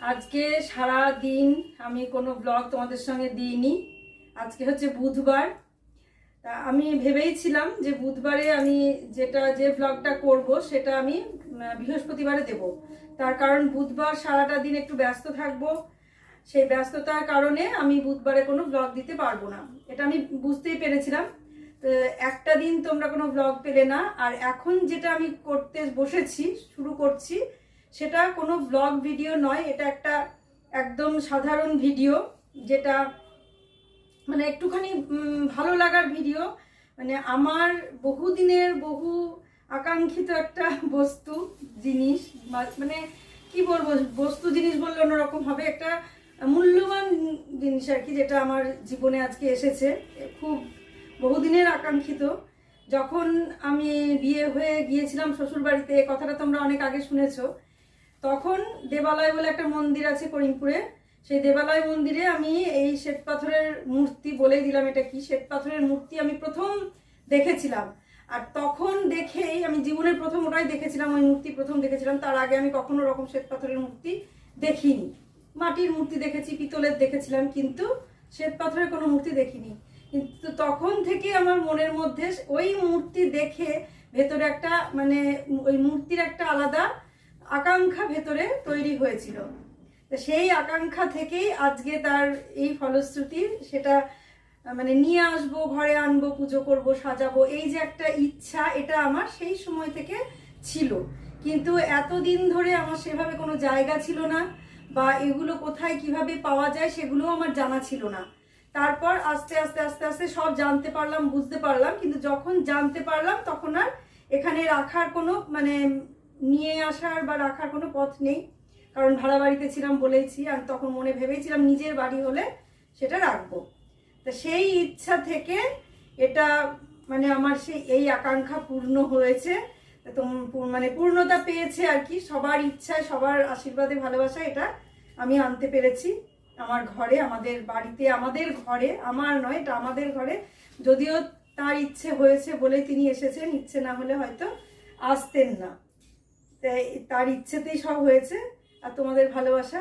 আজকে সারা দিন আমি কোনো ব্লগ তোমাদের সঙ্গে দিইনি। আজকে হচ্ছে বুধবার। তা আমি ভেবেইছিলাম যে বুধবারে আমি যে ব্লগটা করব সেটা আমি বৃহস্পতিবারে দেব। তার কারণ বুধবার সারাটা দিন একটু ব্যস্ত থাকব, সেই ব্যস্ততার কারণে আমি বুধবারে কোনো ব্লগ দিতে পারবো না, এটা আমি বুঝতেই পেরেছিলাম। তো একটা দিন তোমরা কোনো ব্লগ পেলে না। আর এখন যেটা আমি করতে বসেছি, শুরু করছি, সেটা কোনো ব্লগ ভিডিও নয়, এটা একটা একদম সাধারণ ভিডিও, যেটা মানে একটুখানি ভালো লাগার ভিডিও। মানে আমার বহুদিনের বহু আকাঙ্ক্ষিত একটা বস্তু জিনিস, মানে কি বলবো, বস্তু জিনিস বললে অন্যরকম হবে, একটা মূল্যবান জিনিস আর কি, যেটা আমার জীবনে আজকে এসেছে, খুব বহুদিনের আকাঙ্ক্ষিত। যখন আমি বিয়ে হয়ে গিয়েছিলাম শ্বশুর বাড়িতে, কথাটা তোমরা অনেক আগে শুনেছো, তখন দেবালয় বলে একটা মন্দির আছে করিমপুরে, সেই দেবালয় মন্দিরে আমি এই শ্বেতপাথরের মূর্তি, বলেই দিলাম এটা কি, শ্বেতপাথরের মূর্তি আমি প্রথম দেখেছিলাম। আর তখন দেখেই আমি জীবনের প্রথম ওটাই দেখেছিলাম, ওই মূর্তি প্রথম দেখেছিলাম। তার আগে আমি কখনো রকম শ্বেতপাথরের মূর্তি দেখিনি। মাটির মূর্তি দেখেছি, পিতলের দেখেছিলাম, কিন্তু শ্বেতপাথরের কোনো মূর্তি দেখিনি। কিন্তু তখন থেকে আমার মনের মধ্যে ওই মূর্তি দেখে ভেতরে একটা মানে ওই মূর্তির একটা আলাদা আকাঙ্ক্ষা ভেতরে তৈরি হয়েছিল। সেই আকাঙ্ক্ষা থেকেই আজকে তার এই ফলশ্রুতি, সেটা মানে নিয়ে আসবো, ঘরে আনবো, পুজো করব, সাজাবো, এই যে একটা ইচ্ছা, এটা আমার সেই সময় থেকে ছিল। কিন্তু এতদিন ধরে আমার সেভাবে কোনো জায়গা ছিল না, বা এগুলো কোথায় কিভাবে পাওয়া যায় সেগুলোও আমার জানা ছিল না। তারপর আস্তে আস্তে আস্তে আস্তে সব জানতে পারলাম, বুঝতে পারলাম। কিন্তু যখন জানতে পারলাম তখন আর এখানে রাখার কোনো মানে নিয়ে আসার বা রাখার কোনো পথ নেই, কারণ ভাড়া বাড়িতে ছিলাম বলেইছি। আর তখন মনে ভেবেছিলাম নিজের বাড়ি হলে সেটা রাখবো। তা সেই ইচ্ছা থেকে এটা মানে আমার সেই এই আকাঙ্ক্ষা পূর্ণ হয়েছে, তো মানে পূর্ণতা পেয়েছে আর কি। সবার ইচ্ছায়, সবার আশীর্বাদে, ভালোবাসা এটা আমি আনতে পেরেছি আমার ঘরে, আমাদের বাড়িতে, আমাদের ঘরে। আমার নয়, এটা আমাদের ঘরে। যদিও তার ইচ্ছে হয়েছে বলেই তিনি এসেছেন, ইচ্ছে না হলে হয়তো আসতেন না। তাই তার ইচ্ছেতেই সব হয়েছে, আর তোমাদের ভালোবাসা।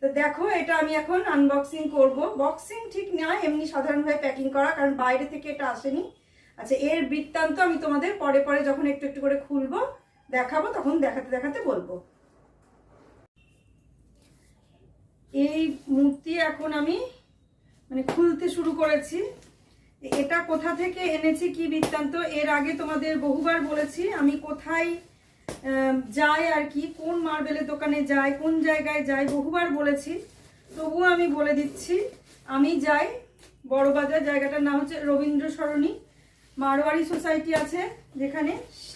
তো দেখো, এটা আমি এখন আনবক্সিং করব। বক্সিং ঠিক না, এমনি সাধারণভাবে প্যাকিং করা, কারণ বাইরে থেকে এটা আসেনি। আচ্ছা, এর বৃত্তান্ত আমি তোমাদের পরে পরে যখন একটু একটু করে খুলবো দেখাবো, তখন দেখাতে দেখাতে বলবো। এই মূর্তি এখন আমি মানে খুলতে শুরু করেছি। এটা কোথা থেকে এনেছি, কি বৃত্তান্ত, এর আগে তোমাদের বহুবার বলেছি আমি কোথায় যাই আর কি, কোন মার্বেলের দোকানে যাই, কোন জায়গায় যাই, বহুবার বলেছি। তবুও আমি বলে দিচ্ছি, আমি যাই বড়বাজার, জায়গাটার নাম হচ্ছে রবীন্দ্র সরণি, মারোয়ারি সোসাইটি আছে যেখানে,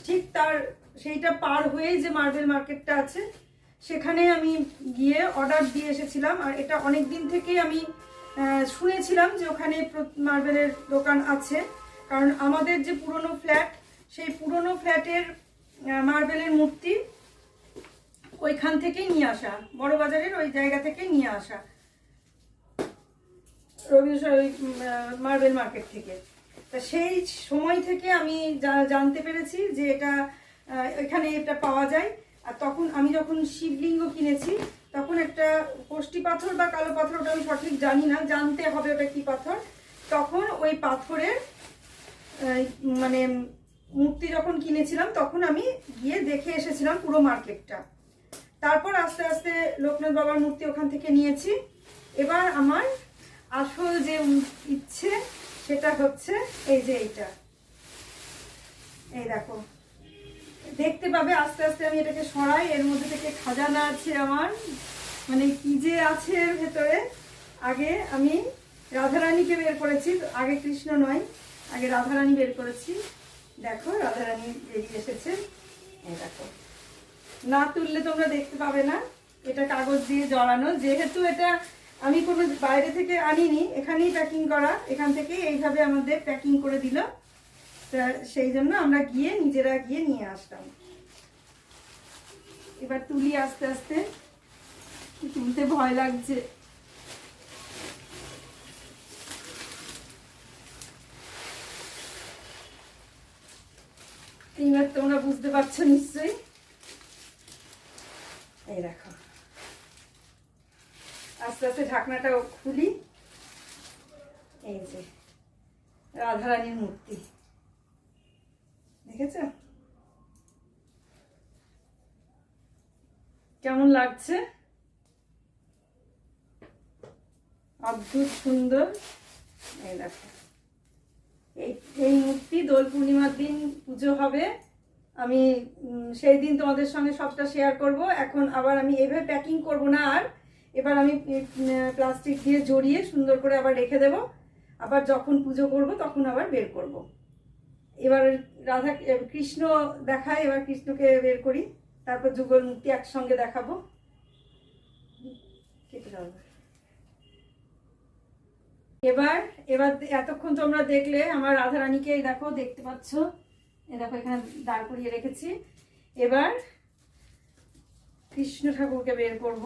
ঠিক তার সেইটা পার হয়ে যে মার্বেল মার্কেটটা আছে, সেখানে আমি গিয়ে অর্ডার দিয়ে এসেছিলাম। আর এটা অনেক দিন থেকেই আমি শুনেছিলাম যে ওখানে মার্বেলের দোকান আছে, কারণ আমাদের যে পুরনো ফ্ল্যাট, সেই পুরনো ফ্ল্যাটের মার্বেলের মূর্তি ওইখান থেকেই নিয়ে আসা, বড়বাজারের ওই জায়গা থেকে নিয়ে আসা, রবীন্দ্র মার্বেল মার্কেট থেকে। তা সেই সময় থেকে আমি জানতে পেরেছি যে এটা এখানে এটা পাওয়া যায়। আর তখন আমি যখন শিবলিঙ্গ কিনেছি, তখন একটা কোষ্টি পাথর বা কালো পাথর, ওটা আমি সঠিক জানি না, জানতে হবে ওটা কি পাথর। তখন ওই পাথরের মানে মূর্তি যখন কিনেছিলাম, তখন আমি গিয়ে দেখে এসেছিলাম পুরো মার্কেটটা। তারপর আস্তে আস্তে লোকনাথ বাবার মূর্তি ওখান থেকে নিয়েছি। এবার আমার আসল যে ইচ্ছে সেটা হচ্ছে এই যে এইটা, এই দেখো, দেখতে পাবে আস্তে আস্তে আমি এটাকে সরাই, এর মধ্যে থেকে খাজানা আছে আমার, মানে কি যে আছে এর ভেতরে। আগে আমি রাধারানীকে বের করেছি, আগে কৃষ্ণ নয়, আগে রাধারানী বের করেছি। দেখো, রাধারানী বেরিয়ে এসেছে, এই দেখো। না তুললে তোমরা দেখতে পাবে না, এটা কাগজ দিয়ে জড়ানো, যেহেতু এটা আমি কোনো বাইরে থেকে আনিনি, এখানেই প্যাকিং করা, এখান থেকে এইভাবে আমাদের প্যাকিং করে দিল। তা সেই জন্য আমরা গিয়ে নিজেরা গিয়ে নিয়ে আসলাম। এবার তুলি আস্তে আস্তে, তুলতে ভয় লাগছে। এইবার তোমরা বুঝতে পারছো নিশ্চয়ই, এই দেখো। আস্তে আস্তে ঢাকনাটা খুলি। এই যে রাধারানীর মূর্তি, দেখেছ কেমন লাগছে? অদ্ভুত সুন্দর। এই দেখো, এই মূর্তি দোল পূর্ণিমার দিন পুজো হবে। আমি সেই দিন তোমাদের সঙ্গে সবটা শেয়ার করব। এখন আবার আমি এইভাবে প্যাকিং করব না, আর এবার আমি প্লাস্টিক দিয়ে জড়িয়ে সুন্দর করে আবার রেখে দেব। আবার যখন পুজো করব তখন আবার বের করব। এবার রাধা কৃষ্ণ দেখায়, এবার কৃষ্ণকে বের করি, তারপর যুগল মূর্তি একসঙ্গে দেখাবো। কেটে যাবে। এবার এবার এতক্ষণ তোমরা দেখলে আমার রাধারানীকে, এই দেখো দেখতে পাচ্ছ, এই দেখো এখানে দাঁড় করিয়ে রেখেছি। এবার কৃষ্ণ ঠাকুরকে বের করব।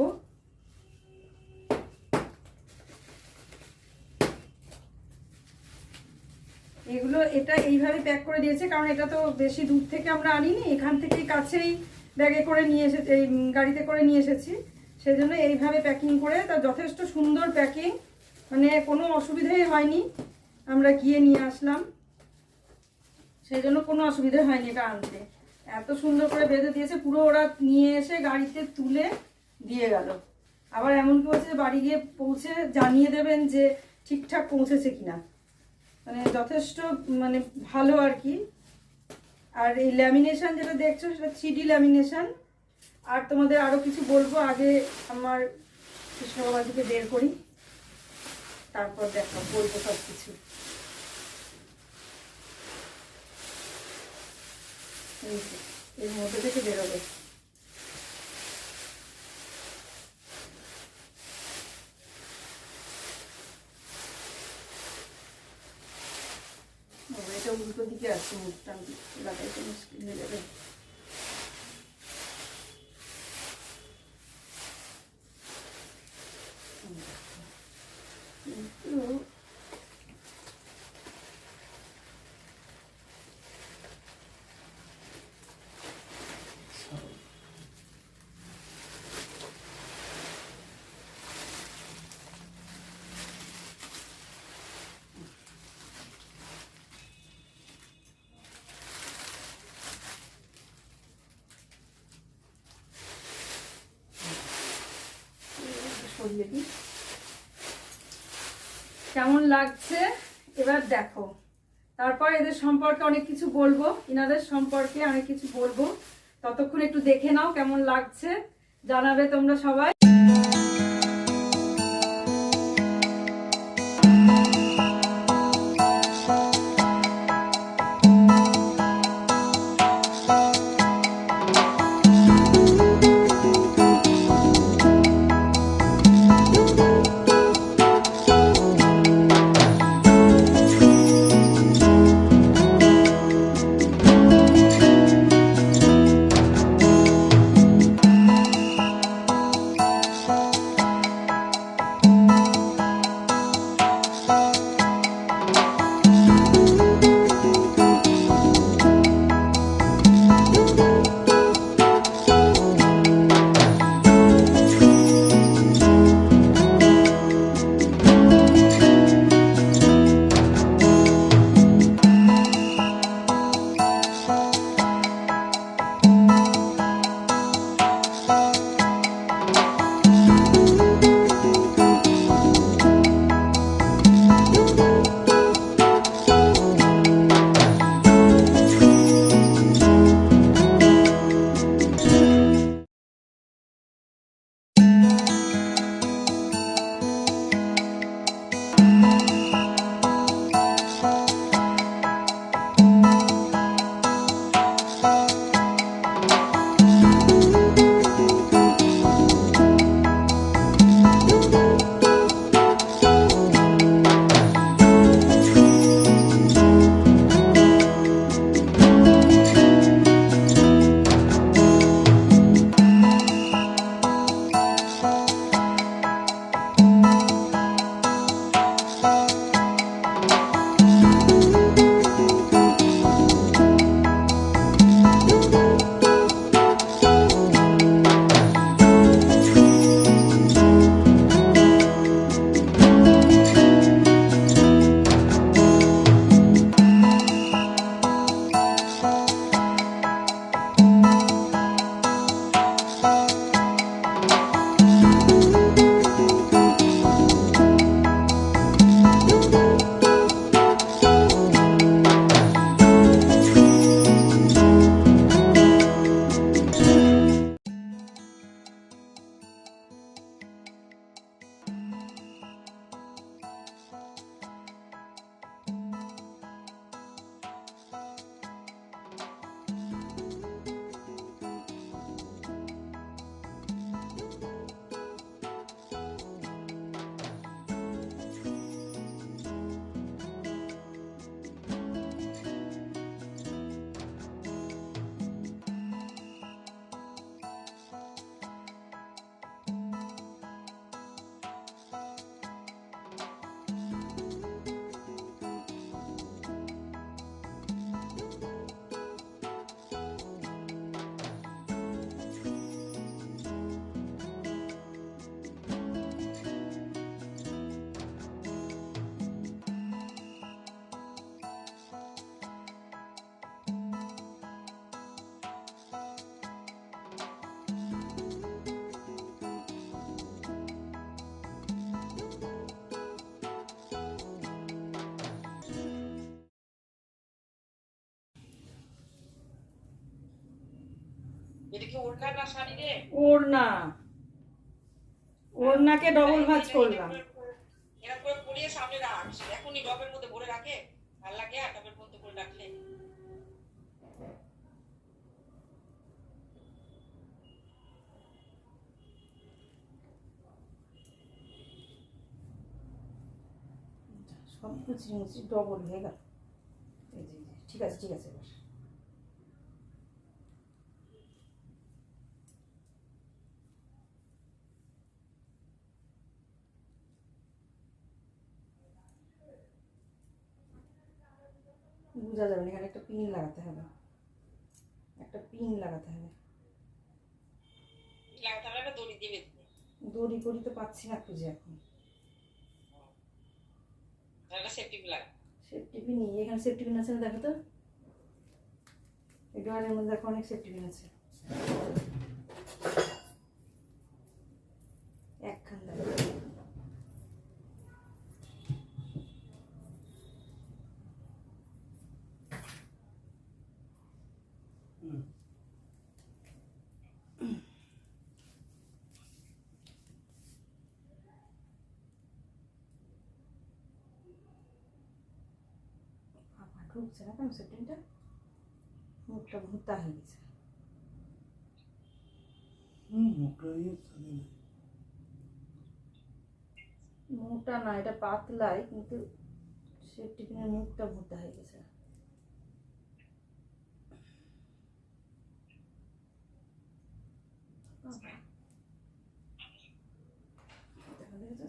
এগুলো এটা এইভাবে প্যাক করে দিয়েছে, কারণ এটা তো বেশি দূর থেকে আমরা আনিনি, এখান থেকেই কাছেই ব্যাগে করে নিয়ে এসেছি, এই গাড়িতে করে নিয়ে এসেছি। সেজন্য এইভাবে প্যাকিং করে, তা যথেষ্ট সুন্দর প্যাকিং, মানে কোনো অসুবিধাই হয়নি। আমরা গিয়ে নিয়ে আসলাম, সেই জন্য কোনো অসুবিধা হয়নি এটা আনতে। এত সুন্দর করে বেঁধে দিয়েছে, পুরো ওরা নিয়ে এসে গাড়িতে তুলে দিয়ে গেল। আবার এমন কি হচ্ছে, বাড়ি গিয়ে পৌঁছে জানিয়ে দেবেন যে ঠিকঠাক পৌঁছেছে কিনা, মানে যথেষ্ট মানে ভালো আর কি। আর এই ল্যামিনেশন যেটা দেখছো সেটা 3D ল্যামিনেশন। আর তোমাদের আরও কিছু বলবো, আগে আমার কৃষ্ণ বাবাজিকে বের করি, তারপর দেখো বলবো সব কিছু। এর মধ্যে থেকে বেরোবে। এটা উল্টো দিকে আছে, মুখটা লাগাইতে মুশকিল হয়ে যাবে। কেমন লাগছে এবার দেখো। তারপর এদের সম্পর্কে অনেক কিছু বলবো, ইনাদের সম্পর্কে অনেক কিছু বলবো। ততক্ষণ একটু দেখে নাও কেমন লাগছে, জানাবে তোমরা সবাই। এটা কি ওড়না না শাড়ি রে? ওড়না, ওড়নাকে ডবল ভাঁজ করলাম। এরা করে পরিয়ে সামনে রাখ, এখনই টবের মধ্যে ভরে রাখে, ভাল লাগে আর টবের মধ্যে করে রাখলে। সব মুচড়ি মুচড়ি ডবল হয়ে গেল। এই যে ঠিক আছে ঠিক আছে। এবার বোঝা যাবে না, এখানে একটা পিন লাগাতে হবে, একটা পিন লাগাতে হবে। লাগাতে হবে না, দড়ি দিয়ে বেঁধে। দড়ি করি তো পাচ্ছি না খুঁজে এখন। তাহলে সেফটি পিন লাগা। সেফটি পিন নেই এখানে, সেফটি পিন আছে না দেখো তো, এই ডয়ারের মধ্যে দেখো অনেক সেফটি পিন আছে। একখান দেখো, ঢুকছে না কেন সেফটিটা, মুখটা ভুতা হয়ে গেছে। মোটা না, এটা পাতলাই, কিন্তু সেফটি পিনের মুখটা ভুতা হয়ে গেছে।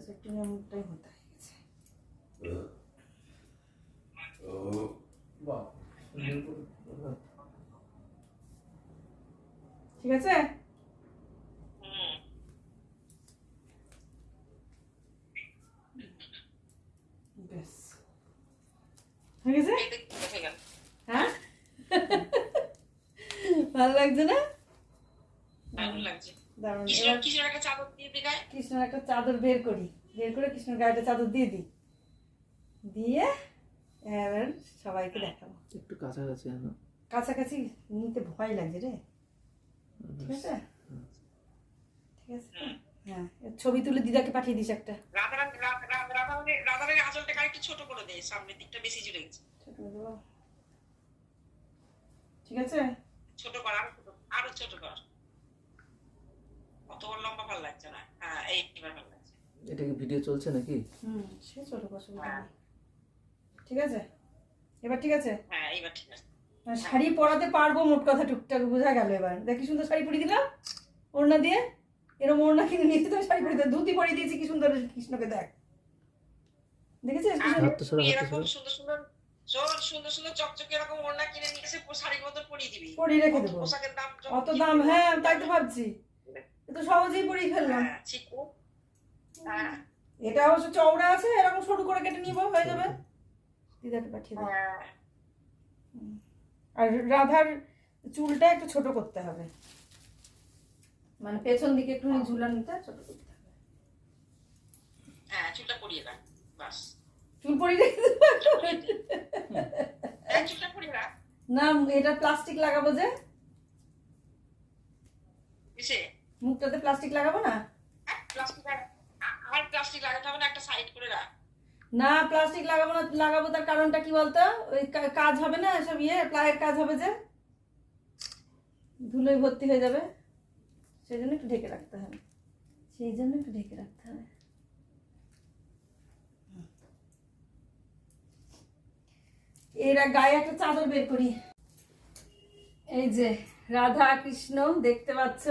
সেফটি পিনের মুখটাই ভুতা হয়ে গেছে। ঠিক আছে, ব্যাস হয়ে গেছে। হ্যাঁ ভালো লাগছে না? দারুণ লাগছে। দারুণ। কৃষ্ণের একটা চাদর দিয়ে দিই, কৃষ্ণের একটা চাদর বের করি, বের করে কৃষ্ণের গায়ে একটা চাদর দিয়ে দিই, দিয়ে এবার সবাইকে দেখাবো। একটু কাছাকাছি আনো। কাছাকাছি নিতে ভয় লাগছে রে। ঠিক আছে ঠিক আছে তো? হ্যাঁ ছবি তুলে দিদাকে পাঠিয়ে দিস একটা। রাধারের আঁচলটাকে একটু ছোট করে দে, সামনের দিকটা বেশি জুড়ে গেছে। ছোট করে দেবো, ঠিক আছে। ছোট কর, আরো ছোট কর, অত বড় লম্বা ভালো লাগছে না। হ্যাঁ এইবার ভালো লাগছে। এটা কি ভিডিও চলছে নাকি? সে ছোট বসে ঠিক আছে, এবার ঠিক আছে। হ্যাঁ এইবার ঠিক আছে। শাড়ি পরাতে পারবো মোট কথা, টুকটাক বোঝা গেল। এবার দেখি সুন্দর শাড়ি পরিয়ে দিলাম ওড়না দিয়ে, এরকম ওড়না কিনে নিয়েছি তো শাড়ি পরিয়ে ধুতি পরিয়ে দিয়েছি, কি সুন্দর কৃষ্ণকে দেখ, দেখেছিস? এরকম সুন্দর সুন্দর সুন্দর সুন্দর চকচকে এরকম ওড়না কিনে নিয়ে এসে শাড়ির মতো পরিয়ে দিবি, পরিয়ে রেখে দেবো। পোশাকের দাম অত দাম? হ্যাঁ তাই তো ভাবছি, তো সহজেই পরিয়ে ফেললাম। এটা অবশ্য চওড়া আছে, এরকম সরু করে কেটে নিব, হয়ে যাবে। দিদাকে পাঠিয়ে দেবো। আর রাধার চুলটা একটু ছোট করতে হবে, মানে পেছন দিকে একটু ঝুলানোটা ছোট করতে হবে। হ্যাঁ চুলটা পরিয়ে রাখ, বাস। চুল পরিয়ে রেখে চুলটা পরিয়ে রাখ না, এটা প্লাস্টিক লাগাবো যে, কিসে? মুখটাতে প্লাস্টিক লাগাবো না। প্লাস্টিক আর প্লাস্টিক লাগাতে হবে না, একটা সাইড করে রাখ। না প্লাস্টিক লাগাবো না, লাগাবো তার কারণটা কি বলতো, ওই কাজ হবে না, সব প্লায়ের কাজ হবে যে, ধুলোয় ভর্তি হয়ে যাবে, সেই জন্য একটু ঢেকে রাখতে হবে, সেই জন্য একটু ঢেকে রাখতে হবে। এরা গায়ে একটা চাদর বের করি। এই যে রাধা কৃষ্ণ দেখতে পাচ্ছ,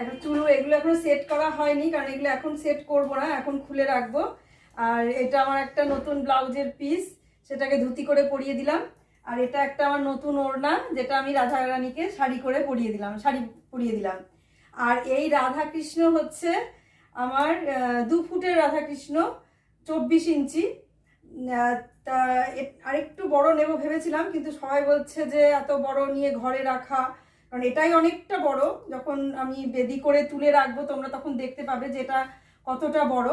একটা চুল, এগুলো এখনো সেট করা হয়নি, কারণ এগুলো এখন সেট করব না, এখন খুলে রাখবো। আর এটা আমার একটা নতুন ব্লাউজের পিস, সেটাকে ধুতি করে পরিয়ে দিলাম। আর এটা একটা আমার নতুন ওড়না, যেটা আমি রাধা রানীকে শাড়ি করে পরিয়ে দিলাম, শাড়ি পরিয়ে দিলাম। আর এই রাধা কৃষ্ণ হচ্ছে আমার 2 ফুটের রাধা কৃষ্ণ, 24 ইঞ্চি। তা আরেকটু বড় নেব ভেবেছিলাম, কিন্তু সবাই বলছে যে এত বড় নিয়ে ঘরে রাখা, কারণ এটাই অনেকটা বড়, যখন আমি বেদি করে তুলে রাখবো তোমরা তখন দেখতে পাবে যে এটা কতটা বড়।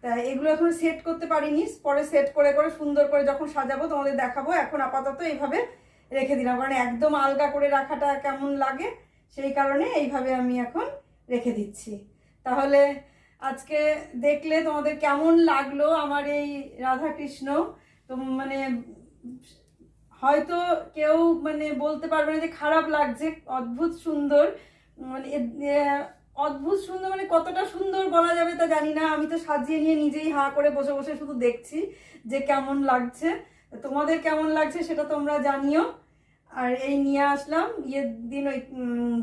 তা এগুলো এখন সেট করতে পারিনি, পরে সেট করে করে সুন্দর করে যখন সাজাবো তোমাদের দেখাবো। এখন আপাতত এইভাবে রেখে দিলাম, কারণ একদম আলগা করে রাখাটা কেমন লাগে, সেই কারণে এইভাবে আমি এখন রেখে দিচ্ছি। তাহলে আজকে দেখলে তোমাদের কেমন লাগলো আমার এই রাধাকৃষ্ণ। তো মানে হয়তো কেউ মানে বলতে পারবে না যে খারাপ লাগছে, অদ্ভুত সুন্দর, মানে অদ্ভুত সুন্দর মানে কতটা সুন্দর বলা যাবে তা জানি না। আমি তো সাজিয়ে নিয়ে নিজেই হাঁ করে বসে বসে শুধু দেখছি যে কেমন লাগছে। তোমাদের কেমন লাগছে সেটা তোমরা জানিও। আর এই নিয়ে আসলাম ইয়ের দিন, ওই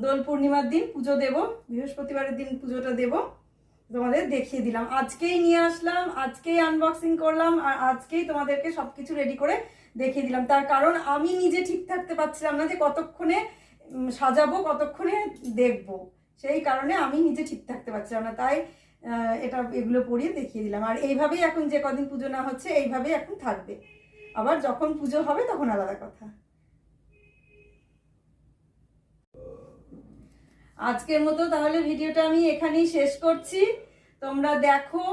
দোল পূর্ণিমার দিন পুজো দেব, বৃহস্পতিবারের দিন পুজোটা দেব, তোমাদের দেখিয়ে দিলাম। আজকেই নিয়ে আসলাম, আজকেই আনবক্সিং করলাম, আর আজকেই তোমাদেরকে সবকিছু রেডি করে দেখিয়ে দিলাম। তার কারণ আমি নিজে ঠিক থাকতে পারছিলাম না যে কতক্ষণে সাজাবো, কতক্ষণে দেখবো, সেই কারণে আমি নিজে ঠিক থাকতে পারছিলাম না, তাই এগুলো পরিয়ে দেখিয়ে দিলাম। আর এইভাবেই এখন যে কদিন পুজো না হচ্ছে এইভাবেই এখন থাকবে, আবার যখন পুজো হবে তখন আলাদা কথা। আজকের মতো তাহলে ভিডিওটা আমি এখানেই শেষ করছি। তোমরা দেখো,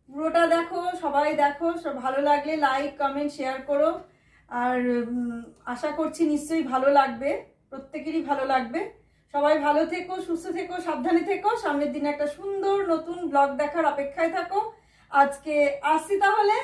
পুরোটা দেখো, সবাই দেখো, সব ভালো লাগলে লাইক কমেন্ট শেয়ার করো। আর আশা করছি নিশ্চয়ই ভালো লাগবে, প্রত্যেকেরই ভালো লাগবে। সবাই ভালো থেকো, সুস্থ থেকো, সাবধানে থেকো। সামনের দিনে একটা সুন্দর নতুন ব্লগ দেখার অপেক্ষায় থাকো। আজকে আসছি তাহলে।